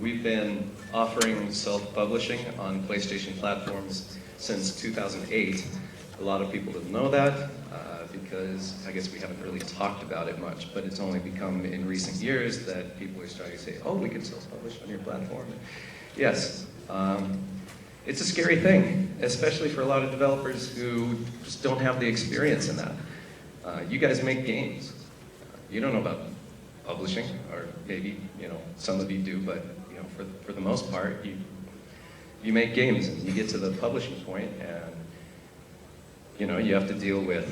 We've been offering self-publishing on PlayStation platforms since 2008. A lot of people didn't know that because I guess we haven't really talked about it much, but it's only become in recent years that people are starting to say, oh, we can self-publish on your platform. Yes, it's a scary thing, especially for a lot of developers who just don't have the experience in that. You guys make games. You don't know about publishing, or maybe, some of you do, but, for the most part, you make games and you get to the publishing point and, you have to deal with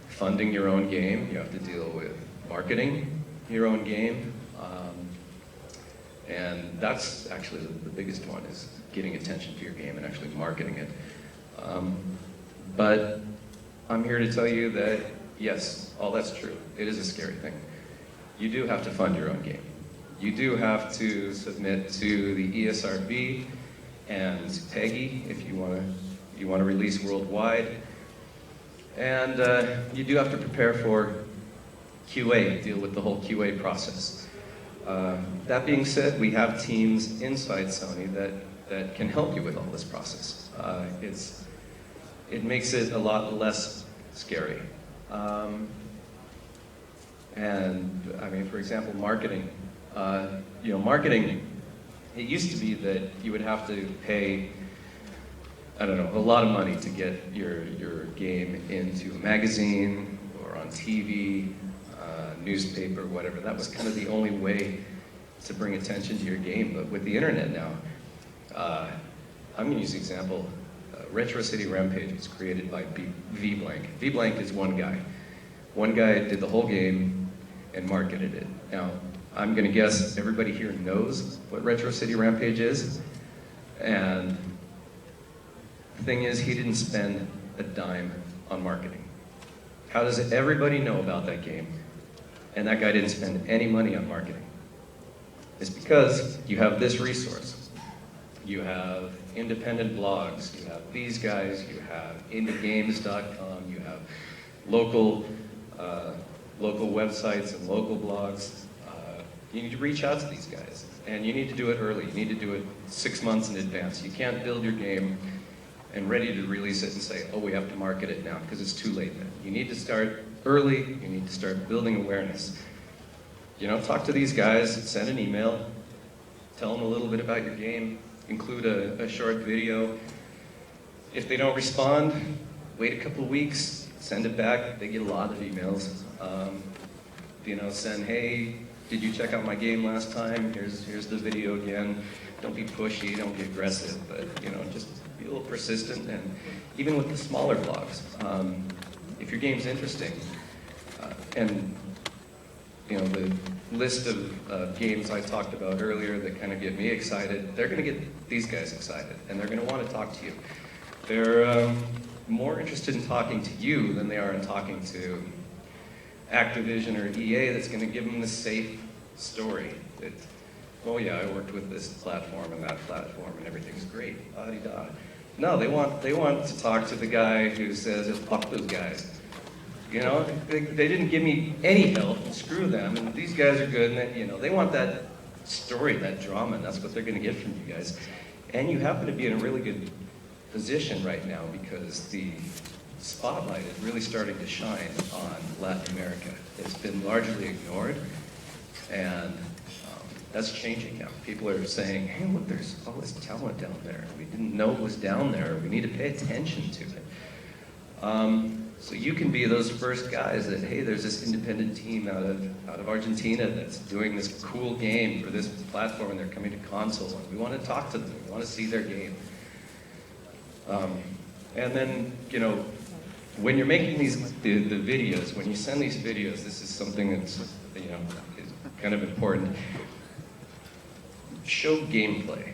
funding your own game, you have to deal with marketing your own game, and that's actually the biggest one, is getting attention to your game and actually marketing it. But I'm here to tell you that, yes, all that's true. It is a scary thing. You do have to fund your own game. You do have to submit to the ESRB and to PEGI if you want to release worldwide. And you do have to prepare for QA, deal with the whole QA process. That being said, we have teams inside Sony that can help you with all this process. It makes it a lot less scary. And I mean, for example, marketing. Marketing, it used to be that you would have to pay, I don't know, a lot of money to get your game into a magazine or on TV, newspaper, whatever. That was kind of the only way to bring attention to your game. But with the internet now, I'm going to use the example. Retro City Rampage was created by V-Blank. V-Blank is one guy. One guy did the whole game and marketed it. Now, I'm going to guess everybody here knows what Retro City Rampage is. And the thing is, he didn't spend a dime on marketing. How does everybody know about that game? And that guy didn't spend any money on marketing. It's because you have this resource. You have independent blogs, you have these guys, you have indiegames.com, you have local websites and local blogs. You need to reach out to these guys, and you need to do it early. You need to do it 6 months in advance. You can't build your game and ready to release it and say, oh, we have to market it now, because it's too late then. You need to start early. You need to start building awareness. Talk to these guys, send an email, tell them a little bit about your game, include a short video. If they don't respond, wait a couple of weeks, send it back. They get a lot of emails. Send, hey, did you check out my game last time? Here's the video again. Don't be pushy, don't be aggressive, but just be a little persistent. And even with the smaller blogs, if your game's interesting, and the list of games I talked about earlier that kind of get me excited, they're going to get these guys excited, and they're going to want to talk to you. They're more interested in talking to you than they are in talking to Activision or EA that's going to give them the safe story that, oh yeah, I worked with this platform and that platform and everything's great, ah-di-da. No, they want to talk to the guy who says, fuck those guys. They didn't give me any help, screw them, and these guys are good, and they want that story, that drama, and that's what they're going to get from you guys. And you happen to be in a really good position right now because the spotlight is really starting to shine on Latin America. It's been largely ignored, and that's changing now. People are saying, hey, look, there's all this talent down there. We didn't know it was down there. We need to pay attention to it. So you can be those first guys that, hey, there's this independent team out of Argentina that's doing this cool game for this platform, and they're coming to console, and we want to talk to them. We want to see their game. And then, when you're making the videos, when you send these videos, this is something that's, is kind of important. Show gameplay.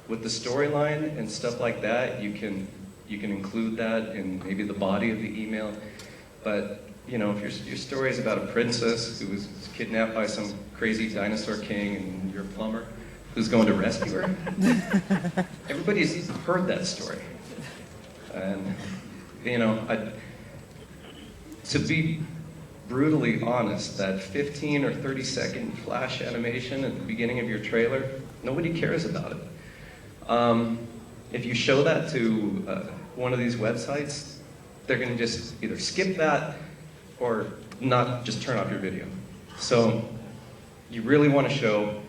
With the storyline and stuff like that, you can include that in maybe the body of the email. But if your story is about a princess who was kidnapped by some crazy dinosaur king and you're a plumber who's going to rescue her, everybody's heard that story. And to be brutally honest that 15 or 30-second flash animation at the beginning of your trailer, nobody cares about it. If you show that to one of these websites, they're going to just either skip that or not just turn off your video. So you really want to show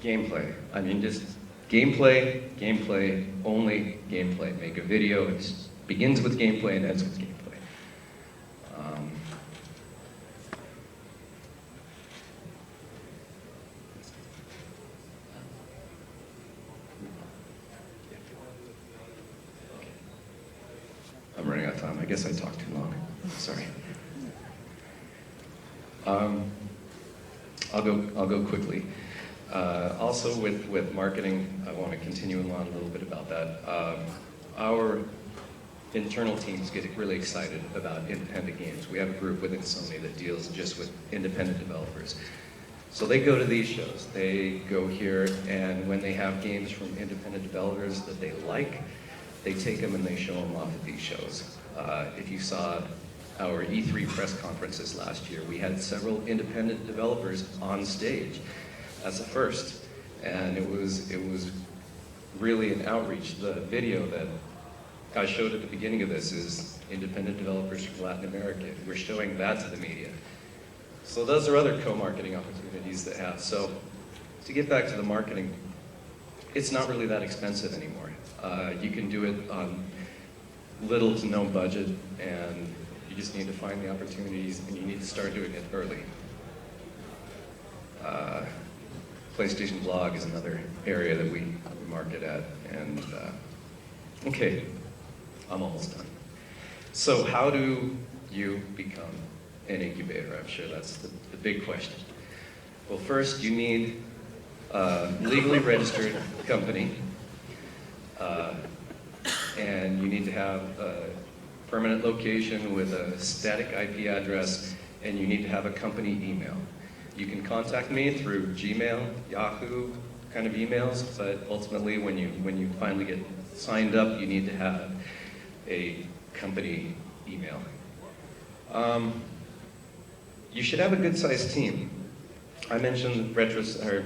gameplay. I mean, just gameplay, gameplay, only gameplay. Make a video, it begins with gameplay and ends with gameplay. I'm running out of time. I guess I talked too long. Sorry. I'll go quickly. Also with marketing, I want to continue on a little bit about that. Our internal teams get really excited about independent games. We have a group within Sony that deals just with independent developers. So they go to these shows. They go here, and when they have games from independent developers that they like, they take them and they show them off at these shows. If you saw our E3 press conferences last year, we had several independent developers on stage. That's a first, and it was really an outreach. The video that I showed at the beginning of this is independent developers from Latin America. We're showing that to the media. So those are other co-marketing opportunities that have. So to get back to the marketing, it's not really that expensive anymore. You can do it on little to no budget, and you just need to find the opportunities, and you need to start doing it early. PlayStation Blog is another area that we market at, and okay, I'm almost done. So how do you become an incubator? I'm sure that's the big question. Well, first you need a legally registered company, and you need to have a permanent location with a static IP address, and you need to have a company email. You can contact me through Gmail, Yahoo kind of emails, but ultimately when you finally get signed up, you need to have a company email. You should have a good-sized team. I mentioned Retro City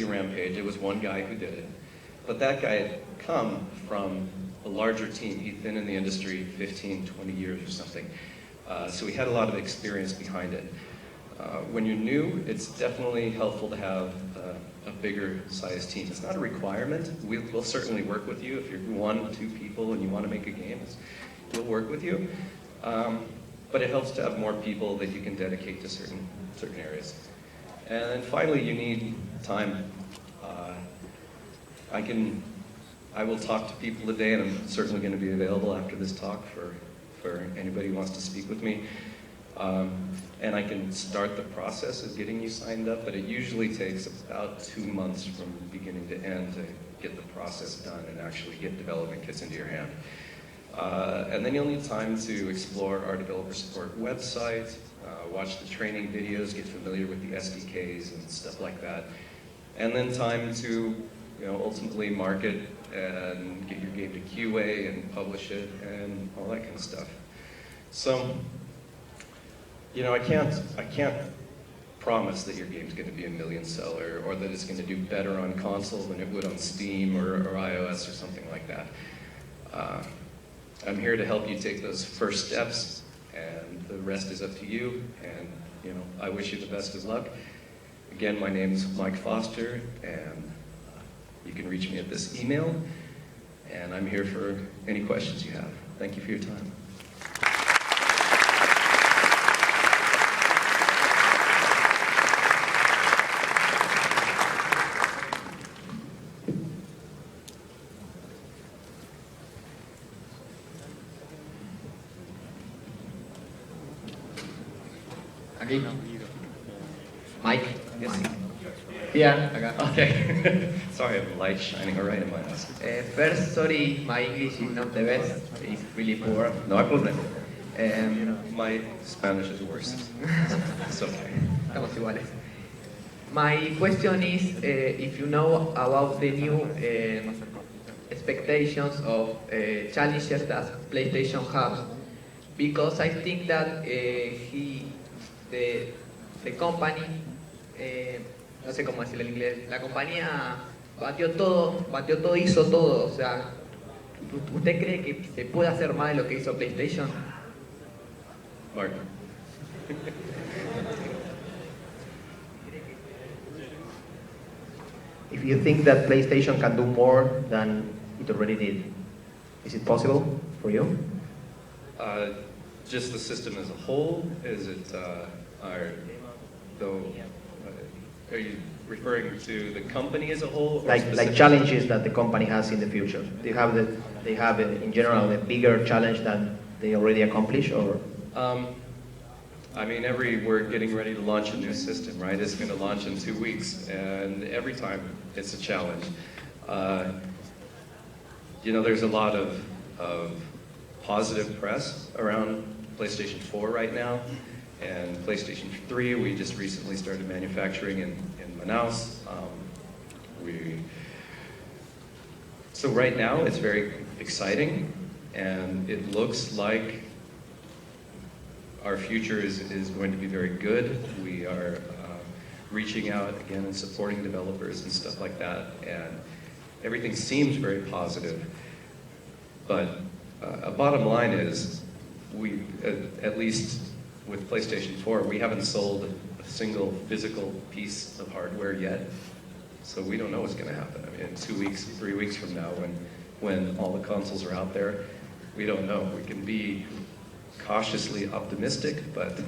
Rampage. It was one guy who did it, but that guy had come from a larger team. He'd been in the industry 15, 20 years or something, so he had a lot of experience behind it. When you're new, it's definitely helpful to have a bigger sized team. It's not a requirement. We'll certainly work with you. If you're 1, 2 people and you want to make a game, we'll work with you. But it helps to have more people that you can dedicate to certain areas. And then finally, you need time. I will talk to people today, and I'm certainly going to be available after this talk for anybody who wants to speak with me. And I can start the process of getting you signed up, but it usually takes about 2 months from beginning to end to get the process done and actually get development kits into your hand. And then you'll need time to explore our developer support website, watch the training videos, get familiar with the SDKs and stuff like that. And then time to ultimately market and get your game to QA and publish it and all that kind of stuff. So, I can't promise that your game's going to be a million seller or that it's going to do better on console than it would on Steam or iOS or something like that. I'm here to help you take those first steps, and the rest is up to you. And I wish you the best of luck. Again, my name's Mike Foster, and you can reach me at this email, and I'm here for any questions you have. Thank you for your time. Aquí. Mike. Yes. Yeah, acá. Okay. Sorry, I have a light shining right in my eyes. First, sorry, my English is not the best. It's really poor. No hay problema. My Spanish is worse. It's okay. Estamos iguales. My question is if you know about the new expectations of challenges that PlayStation has because I think that the company, no sé cómo decirlo en inglés, la compañía batió todo, hizo todo. O sea, ¿usted cree que se puede hacer más de lo que hizo PlayStation? Martin. If you think that PlayStation can do more than it already did, is it possible for you? Just the system as a whole? Is it are you referring to the company as a whole? Or Like challenges that the company has in the future. They have in general a bigger challenge than they already accomplished, or? I mean, we're getting ready to launch a new system, right? It's going to launch in 2 weeks, and every time it's a challenge. There's a lot of positive press around PlayStation 4 right now, and PlayStation 3 we just recently started manufacturing in Manaus. So right now it's very exciting, and it looks like our future is going to be very good. We are reaching out again and supporting developers and stuff like that, and everything seems very positive. But a bottom line is, we, at least with PlayStation 4, we haven't sold a single physical piece of hardware yet. So we don't know what's going to happen. I mean, in 2 weeks, 3 weeks from now, when all the consoles are out there, we don't know. We can be cautiously optimistic, but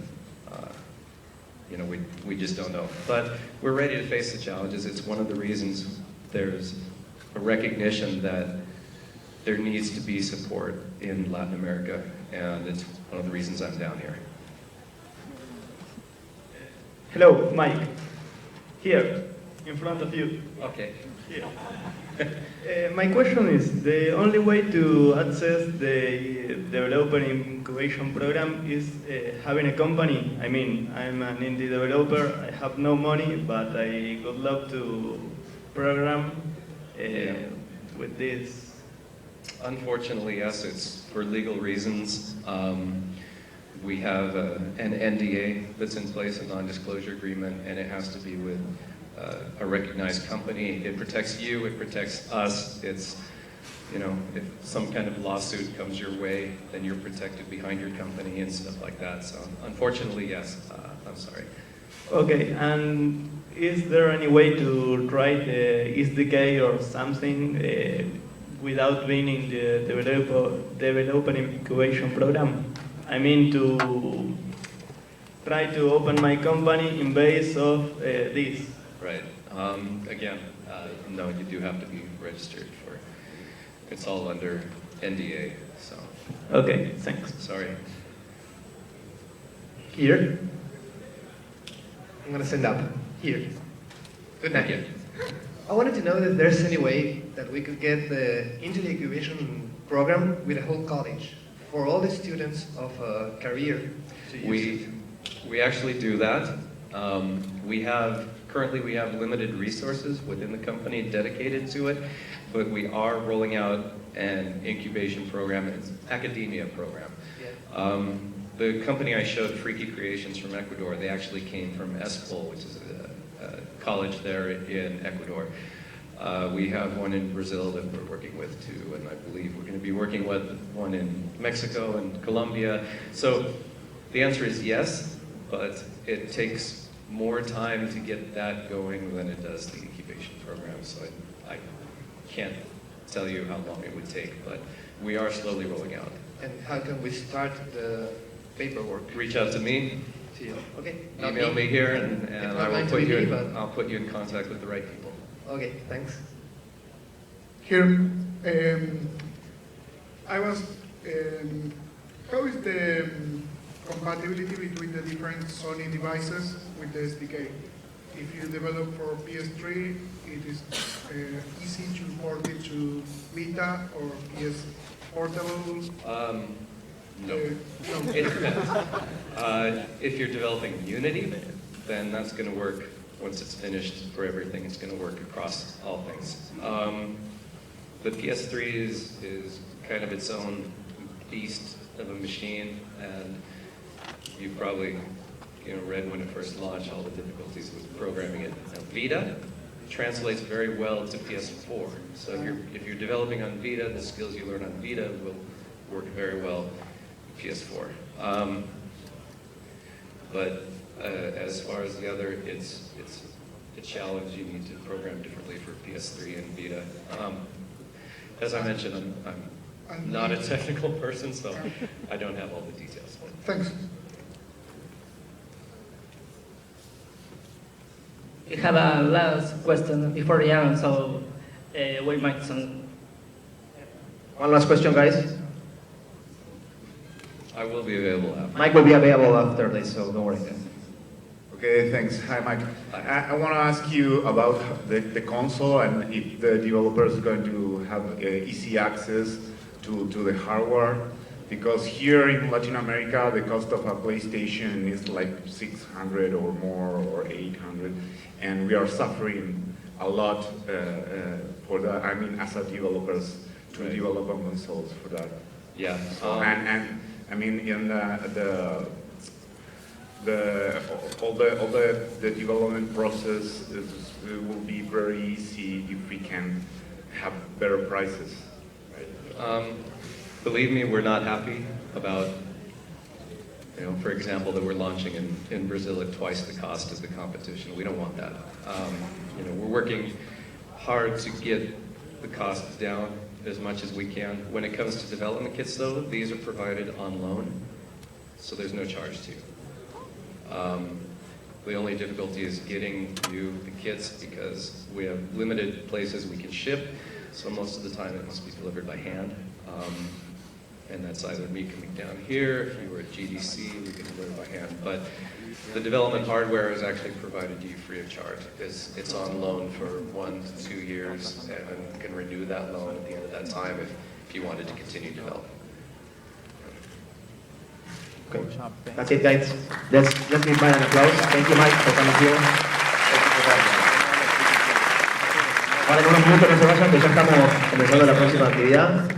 we just don't know. But we're ready to face the challenges. It's one of the reasons there's a recognition that there needs to be support in Latin America, and it's one of the reasons I'm down here. Hello, Mike. Here, in front of you. Okay. Here. My question is, the only way to access the developer incubation program is having a company. I mean, I'm an indie developer, I have no money, but I would love to program with this. Unfortunately, yes, it's for legal reasons. We have an NDA that's in place, a non-disclosure agreement, and it has to be with a recognized company. It protects you, it protects us. It's, if some kind of lawsuit comes your way, then you're protected behind your company and stuff like that. So unfortunately, yes, I'm sorry. Okay, and is there any way to try the SDK or something without being in the developer incubation program? I mean, to try to open my company in base of this. Right. Again, no, you do have to be registered for. It's all under NDA. So. Okay. Thanks. Sorry. Here. I'm gonna stand up. Here. Good night. Yeah. I wanted to know if there's any way that we could get into the incubation program with a whole college for all the students of a career to use it. We actually do that. Currently we have limited resources within the company dedicated to it, but we are rolling out an incubation program, it's an academia program. Yeah. The company I showed, Freaky Creations from Ecuador, they actually came from ESPOL, which is a college there in Ecuador. We have one in Brazil that we're working with too, and I believe we're going to be working with one in Mexico and Colombia. So the answer is yes, but it takes more time to get that going than it does the incubation program. So I can't tell you how long it would take, but we are slowly rolling out. And how can we start the paperwork? Reach out to me. To you. Okay. Email me here, and I'll put you in contact with the right people. Okay, thanks. Here, I was, how is the compatibility between the different Sony devices with the SDK? If you develop for PS3, it is easy to port it to Vita or PS Portable? No. It depends. If you're developing Unity, then that's going to work. Once it's finished for everything, it's going to work across all things. The PS3 is kind of its own beast of a machine, and you probably read when it first launched all the difficulties with programming it. Now, Vita translates very well to PS4. So if you're developing on Vita, the skills you learn on Vita will work very well with PS4. But as far as the other, it's a challenge. You need to program differently for PS3 and Vita. As I mentioned, I'm not a technical person, so I don't have all the details. Thanks. We have a last question before the end, so we might some. One last question, guys. I will be available after. Mike will be available after this, so don't worry. Okay, thanks. Hi, Mike. I want to ask you about the console and if the developer is going to have easy access to the hardware. Because here in Latin America, the cost of a PlayStation is like 600 or more, or 800, and we are suffering a lot for that. I mean, as a developers to develop consoles for that. Yeah. So, and I mean, in all the development process it will be very easy if we can have better prices. Right. Believe me, we're not happy about, for example, that we're launching in Brazil at twice the cost of the competition. We don't want that. We're working hard to get the costs down as much as we can. When it comes to development kits, though, these are provided on loan, so there's no charge to you. The only difficulty is getting you the kits because we have limited places we can ship, so most of the time it must be delivered by hand. And that's either me coming down here, if you were at GDC, we can deliver by hand. But the development hardware is actually provided to you free of charge. It's on loan for 1 to 2 years, and you can renew that loan at the end of that time if you wanted to continue developing. Okay. That's it, guys. Let's give Mike an applause. Thank you, Mike, for coming here. Vale, en unos minutos no se vayan, que ya estamos comenzando la próxima actividad.